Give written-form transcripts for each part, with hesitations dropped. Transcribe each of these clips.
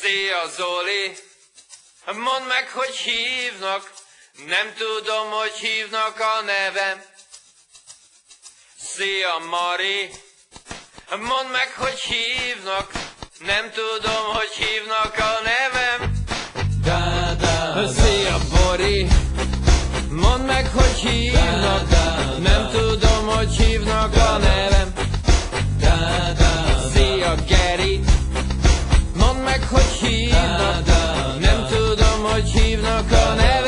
Szia Zoli, mondd meg, hogy hívnak, nem tudom, hogy hívnak a nevem. Szia Mari, mondd meg, hogy hívnak, nem tudom, hogy hívnak a nevem. Szia Bori, mondd meg, hogy hívnak, nem tudom, hogy hívnak a nevem. Szia Geri, mondd meg, hogy hívnak, nem tudom, hogy hívnak a nevem.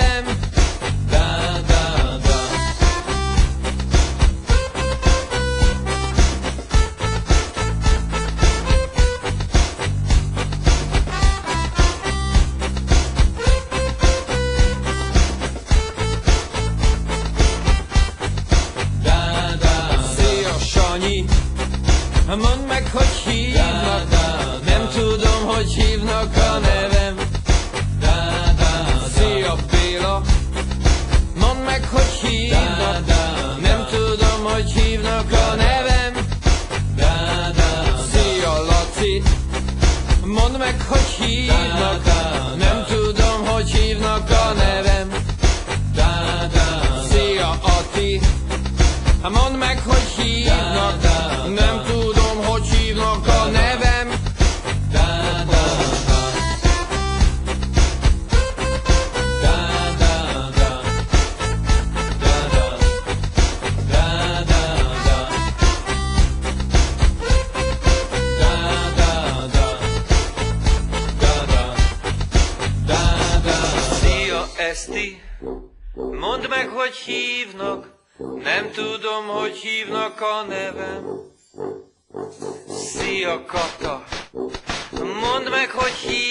Szia Sanyi, mondd meg, hogy hívnak, nem tudom, hogy hívnak a nevem. Szia Béla, mondd meg, hogy hívnak, nem tudom, hogy hívnak a nevem. Szia Laci, mondd meg, hogy hívnak, nem tudom, hogy hívnak a nevem. Szia Ati, mondd meg, hogy hívnak, nem tudom, hogy hívnak a nevem. Szia Eszti, mondd meg, hogy hívnak, nem tudom, hogy hívnak a nevem. Szia Kata, mondd meg, hogy hívnak.